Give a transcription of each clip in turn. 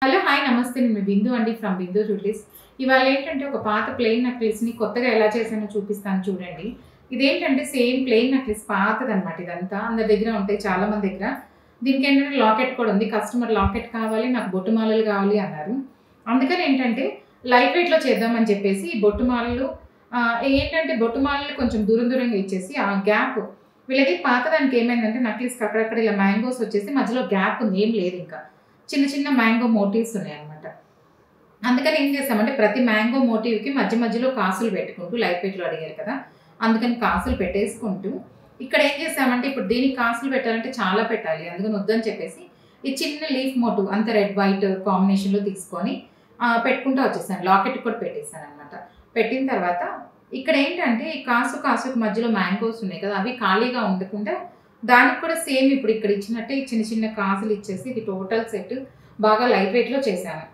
Hello! Hi! నమస్తే. నేను మీ బిందు అండి ఫ్రమ్ బిందు జ్యువెలరీస్. ఇవాళ ఏంటంటే ఒక పాత ప్లెయిన్ నెక్లెస్‌ని కొత్తగా ఎలా చేశానో చూపిస్తాను చూడండి. ఇదేంటంటే సేమ్ ప్లెయిన్ నెక్లెస్ పాతదనమాట ఇదంతా. అందరి దగ్గర ఉంటాయి చాలా మంది దగ్గర. దీనికేంటంటే లాకెట్ కూడా ఉంది. కస్టమర్ లాకెట్ కావాలి, నాకు బొట్టు మాలలు కావాలి అన్నారు. అందుకని ఏంటంటే లైట్ వెయిట్‌లో చేద్దామని చెప్పేసి బొట్టు మాలలు ఏంటంటే బొట్టు మాలలు కొంచెం దూరం దూరంగా ఇచ్చేసి ఆ గ్యాప్ వీళ్ళది పాతదానికి ఏమైందంటే నెక్లెస్‌కి అక్కడక్కడ ఇలా మ్యాంగోస్ వచ్చేసి మధ్యలో గ్యాప్ ఉంది. ఏం లేదు ఇంకా. చిన్న చిన్న మ్యాంగో మోటివ్స్ ఉన్నాయన్నమాట. అందుకని ఏం చేసామంటే ప్రతి మ్యాంగో మోటివ్‌కి మధ్య మధ్యలో కాసులు పెట్టుకుంటూ లైట్ వెయిట్‌లో అడిగారు కదా! అందుకని కాసులు పెట్టేసుకుంటూ ఇక్కడ ఏం చేసామంటే ఇప్పుడు దీనికి కాసులు పెట్టాలంటే చాలా పెట్టాలి. అందుకని వద్దని చెప్పేసి ఈ చిన్న లీఫ్ మోటివ్ అంతా రెడ్, వైట్ కాంబినేషన్‌లో తీసుకొని పెట్టుకుంటూ వచ్చేసాను. లాకెట్ కూడా పెట్టేసానన్నమాట. పెట్టిన తర్వాత ఇక్కడ ఏంటంటే ఈ కాసుకి మధ్యలో మ్యాంగోస్ ఉన్నాయి కదా! అవి ఖాళీగా ఉండకుండా దానికి కూడా సేమ్ ఇప్పుడు ఇక్కడ ఇచ్చినట్టే చిన్న చిన్న కాసులు ఇచ్చేసి ఇది టోటల్ సెట్ బాగా లైట్ వెయిట్‌లో చేశాను.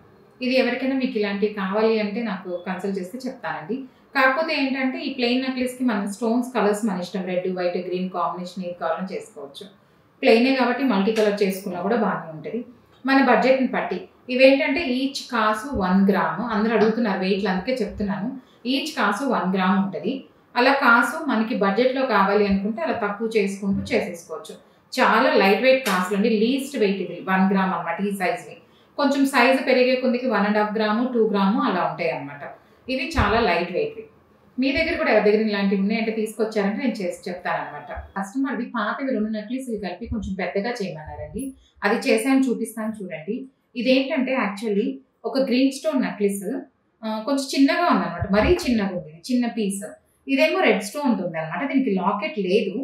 ఇది ఎవరికైనా మీకు ఇలాంటివి కావాలి అంటే నాకు కన్సల్ట్ చేస్తే చెప్తానండి. కాకపోతే ఏంటంటే ఈ ప్లెయిన్ నెక్లెస్‌కి మనం స్టోన్స్ కలర్స్ మన ఇష్టం. రెడ్, వైట్, గ్రీన్ కాంబినేషన్ ఏది కావాలన్నా చేసుకోవచ్చు. ప్లెయినే కాబట్టి మల్టీ కలర్ చేసుకున్నా కూడా బాగానే ఉంటది. మన బడ్జెట్‌ని బట్టి. ఇవేంటంటే ఈచ్ కాసు 1 గ్రాము. అందరూ అడుగుతున్నారు వెయిట్‌లు అందుకే చెప్తున్నాను. ఈచ్ కాసు 1 గ్రామ్ ఉంటది. అలా కాసు మనకి బడ్జెట్‌లో కావాలి అనుకుంటే అలా తక్కువ చేసుకుంటూ చేసేసుకోవచ్చు. చాలా లైట్ వెయిట్ కాసులండి. లీస్ట్ వెయిట్ ఇది 1 గ్రామ్ అన్నమాట ఈ సైజ్‌వి. కొంచెం సైజ్ పెరిగే కొద్దికి 1½ గ్రాము, 2 గ్రాము అలా ఉంటాయన్నమాట. ఇవి చాలా లైట్ వెయిట్‌వి. మీ దగ్గర కూడా ఎవరి దగ్గర ఇలాంటివి ఉన్నాయంటే తీసుకొచ్చారంటే నేను చేసి చెప్తానన్నమాట. కస్టమర్‌వి పాతవి 2 నెక్లెస్‌లు కలిపి కొంచెం పెద్దగా చేయమన్నారండి. అది చేశాను చూపిస్తాను చూడండి. ఇదేంటంటే యాక్చువల్లీ ఒక గ్రీన్ స్టోన్ నెక్లెస్ కొంచెం చిన్నగా ఉందన్నమాట. మరీ చిన్నగా ఉంది. చిన్న పీస్. ఇదేమో రెడ్ స్టోన్ ఉందన్నమాట. దీనికి లాకెట్ లేదు.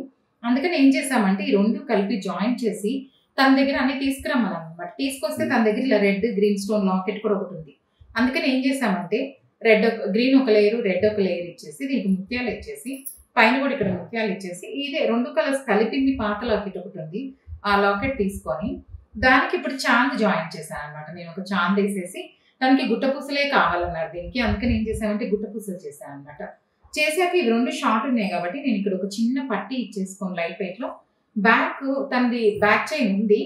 అందుకని ఏం చేసామంటే ఈ 2 కలిపి జాయింట్ చేసి తన దగ్గర అన్ని తీసుకురమ్మన్నామన్నమాట. తీసుకొస్తే తన దగ్గర ఇలా రెడ్, గ్రీన్ స్టోన్ లాకెట్ కూడా ఒకటి ఉంది. అందుకని ఏం చేసామంటే గ్రీన్ ఒక లేయరు, రెడ్ ఒక లేయర్ ఇచ్చేసి దీనికి ముత్యాలు ఇచ్చేసి పైన కూడా ఇక్కడ ముత్యాలు ఇచ్చేసి ఇదే 2 కలర్స్ కలిపింది పాత లాకెట్ ఒకటి ఉంది. ఆ లాకెట్ తీసుకొని దానికి ఇప్పుడు చాంద్ జాయింట్ చేశాను అనమాట. నేను ఒక చాంద్ వేసేసి దానికి గుట్ట పూసలే కావాలన్నారు దీనికి. అందుకని ఏం చేసామంటే గుట్ట పూసలు చేశాను అనమాట. చేశాక ఇవి 2 షార్ట్ ఉన్నాయి కాబట్టి నేను ఇక్కడ ఒక చిన్న పట్టీ ఇచ్చేసుకొని లైట్ వెయిట్‌లో తనది బ్యాక్ చైన్ ఉంది.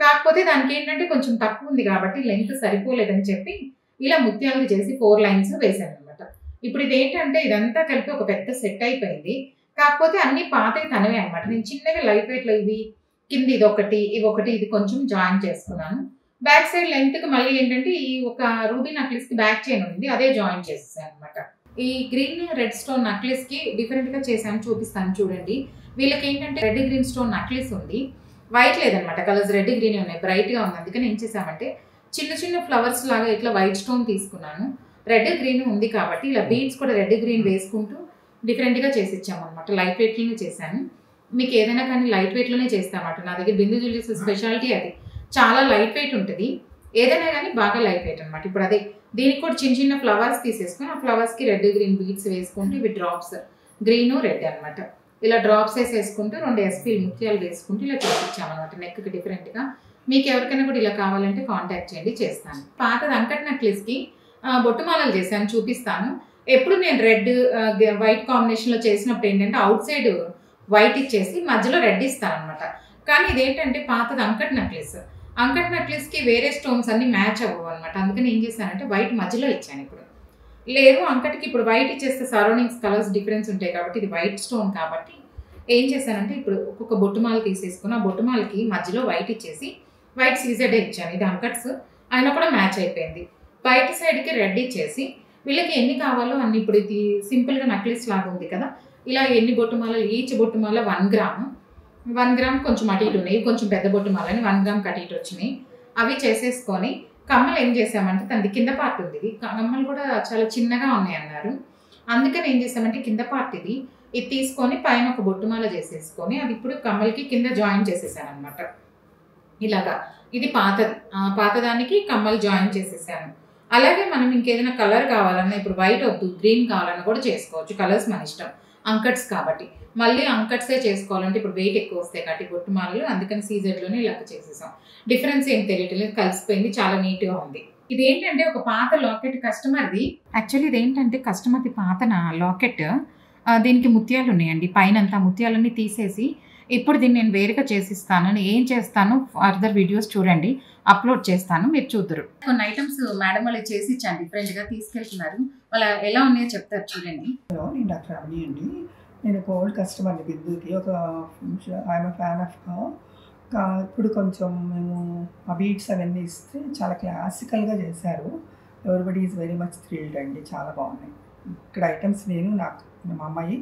కాకపోతే దానికి ఏంటంటే కొంచెం తక్కువ ఉంది కాబట్టి లెంత్ సరిపోలేదని చెప్పి ఇలా ముత్యాలు చేసి 4 లైన్స్ వేశాననమాట. ఇప్పుడు ఇదేంటంటే ఇదంతా కలిపి ఒక పెద్ద సెట్ అయిపోయింది. కాకపోతే అన్ని పాతవి తనవే అనమాట. నేను చిన్నగా లైట్ వెయిట్‌లో ఇవి కింద ఇవొకటి ఇది కొంచెం జాయిన్ చేసుకున్నాను. బ్యాక్ సైడ్ లెంగ్త్‌కి మళ్ళీ ఏంటంటే ఈ ఒక రూబీ నెక్లెస్‌కి బ్యాక్ చైన్ ఉంది. అదే జాయిన్ చేసేసాను అనమాట. ఈ గ్రీన్, రెడ్ స్టోన్ నెక్లెస్‌కి డిఫరెంట్‌గా చేశాను చూపిస్తాను చూడండి. వీళ్ళకేంటంటే రెడ్, గ్రీన్ స్టోన్ నెక్లెస్ ఉంది. వైట్ లేదనమాట. కలర్స్ రెడ్, గ్రీనే ఉన్నాయి. బ్రైట్‌గా ఉంది. అందుకని ఏం చేశామంటే చిన్న చిన్న ఫ్లవర్స్ లాగా ఇట్లా వైట్ స్టోన్ తీసుకున్నాను. రెడ్, గ్రీన్ ఉంది కాబట్టి ఇలా బీడ్స్ కూడా రెడ్, గ్రీన్ వేసుకుంటూ డిఫరెంట్‌గా చేసిచ్చామనమాట. లైట్ వెయిట్‌లోనే చేశాను. మీకు ఏదైనా కానీ లైట్ వెయిట్‌లోనే చేస్తామన్నమాట. నా దగ్గర బిందు జ్యువెలరీస్ స్పెషాలిటీ అది. చాలా లైట్ వెయిట్ ఉంటది. ఏదైనా గానీ బాగా లైట్ వెయిట్ అనమాట. ఇప్పుడు అదే దీనికి కూడా చిన్న చిన్న ఫ్లవర్స్ తీసేసుకొని ఆ ఫ్లవర్స్‌కి రెడ్, గ్రీన్ బీడ్స్ వేసుకుంటూ ఇవి డ్రాప్స్ గ్రీను, రెడ్ అనమాట. ఇలా డ్రాప్స్ వేసేసుకుంటూ 2 ఎస్పీలు ముత్యాలు వేసుకుంటూ ఇలా చేసిచ్చామనమాట నెక్‌కి డిఫరెంట్‌గా. మీకు ఎవరికైనా కూడా ఇలా కావాలంటే కాంటాక్ట్ చేయండి చేస్తాను. పాతది అంకట్ నెక్లెస్‌కి బొట్టు మాలలు చేశాను చూపిస్తాను. ఎప్పుడు నేను రెడ్, వైట్ కాంబినేషన్‌లో చేసినప్పుడు ఏంటంటే ఔట్ సైడ్ వైట్ ఇచ్చేసి మధ్యలో రెడ్ ఇస్తాననమాట. కానీ ఇదేంటంటే పాతది అంకట్ నెక్లెస్. అంకట్ నెక్లెస్‌కి వేరే స్టోన్స్ అన్నీ మ్యాచ్ అవ్వవన్నమాట. అందుకని ఏం చేశానంటే వైట్ మధ్యలో ఇచ్చాను ఇప్పుడు. లేదు అంకట్‌కి ఇప్పుడు వైట్ ఇచ్చేస్తే సరౌండింగ్స్ కలర్స్ డిఫరెన్స్ ఉంటాయి కాబట్టి ఇది వైట్ స్టోన్ కాబట్టి ఏం చేశానంటే ఇప్పుడు ఒక్కొక్క బొట్టుమాల తీసేసుకొని ఆ బొట్టుమాలకి మధ్యలో వైట్ ఇచ్చేసి వైట్ సీజెడే ఇచ్చాను. ఇది అంకట్స్ అయినా కూడా మ్యాచ్ అయిపోయింది. బయట సైడ్‌కి రెడ్ ఇచ్చేసి వీళ్ళకి ఎన్ని కావాలో అన్ని ఇప్పుడు ఇది సింపుల్‌గా నెక్లెస్ లాగా ఉంది కదా! ఇలా ఎన్ని బొట్టుమాలలు ఈచ్ బొట్టుమాల 1 గ్రామ్. 1 గ్రామ్ కొంచెం అటు ఇటు ఉన్నాయి. కొంచెం పెద్ద బొట్టుమాలని 1 గ్రామ్‌కి అటు ఇటు వచ్చినాయి. అవి చేసేసుకొని కమ్మలు ఏం చేసామంటే తనది కింద పార్ట్ ఉంది ఇది. కమ్మలు కూడా చాలా చిన్నగా ఉన్నాయన్నారు. అందుకని ఏం చేసామంటే కింద పార్ట్ ఇది తీసుకొని పైన ఒక బొట్టుమాల చేసేసుకొని అది ఇప్పుడు కమ్మలకి కింద జాయిన్ చేసేసాననమాట. ఇలాగా. ఇది పాతది. పాతదానికి కమ్మలు జాయిన్ చేసేసాను. అలాగే మనం ఇంకేదైనా కలర్ కావాలన్నా ఇప్పుడు వైట్ వద్దు గ్రీన్ కావాలన్నా కూడా చేసుకోవచ్చు. కలర్స్ మన ఇష్టం. అంకట్స్ కాబట్టి. మళ్ళీ అంకట్సే చేసుకోవాలంటే ఇప్పుడు వెయిట్ ఎక్కువ వస్తాయి కాబట్టి బొట్టుమాలలు అందుకని సీజెడ్‌లోనే ఇలాగ చేసేసాం. డిఫరెన్స్ ఏం తెలియట్లేదు. కలిసిపోయింది. చాలా నీట్‌గా ఉంది. ఇదేంటంటే ఒక పాత లాకెట్ కస్టమర్‌ది. యాక్చువల్లీ ఇదేంటంటే కస్టమర్‌ది పాత లాకెట్. దీనికి ముత్యాలు ఉన్నాయండి. పైనంతా ముత్యాలన్నీ తీసేసి ఇప్పుడు దీన్ని నేను వేరుగా చేసిస్తాను. నేను ఏం చేస్తాను ఫర్దర్ వీడియోస్ చూడండి, అప్లోడ్ చేస్తాను, మీరు చూద్దరు. కొన్ని ఐటమ్స్ మేడం వాళ్ళు చేసి ఇచ్చాను, డిఫరెంట్గా తీసుకెళ్తున్నారు. వాళ్ళ ఎలా ఉన్నాయో చెప్తారు చూడండి. నేను డాక్టర్ రమణి అండి. నేను ఒక ఓల్డ్ కస్టమర్ని బిందుకి. I'm fan of. ఇప్పుడు కొంచెం మేము ఆ బీట్స్ అవన్నీ ఇస్తే చాలా క్లాసికల్గా చేశారు. Everybody is very much thrilled అండి. చాలా బాగున్నాయి. ఇక్కడ ఐటమ్స్ నేను నాకు మా అమ్మాయి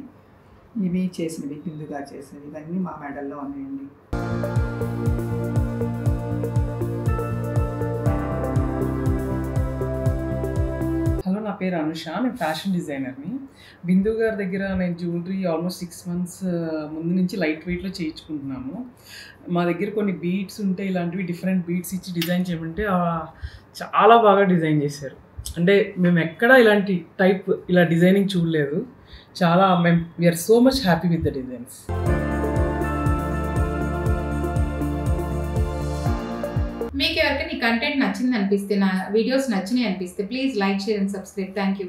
ఇవి చేసినవి, బిందుగా చేసినవి, ఇవన్నీ మా మెడల్లో ఉన్నాయండి. హలో, నా పేరు అనుష. నేను ఫ్యాషన్ డిజైనర్ని. బిందు గారి దగ్గర నేను జ్యువెలరీ ఆల్మోస్ట్ 6 months ముందు నుంచి లైట్ వెయిట్లో చేయించుకుంటున్నాము. మా దగ్గర కొన్ని బీట్స్ ఉంటే ఇలాంటివి డిఫరెంట్ బీట్స్ ఇచ్చి డిజైన్ చేయమంటే చాలా బాగా డిజైన్ చేశారు. అంటే మేము ఎక్కడ ఇలాంటి టైప్ ఇలా డిజైనింగ్ చూడలేదు. We're so much happy with the designs. మీకు ఎవరికైనా ఈ కంటెంట్ నచ్చింది అనిపిస్తే, నా వీడియోస్ నచ్చినాయి అనిపిస్తే please like, share and subscribe. Thank you.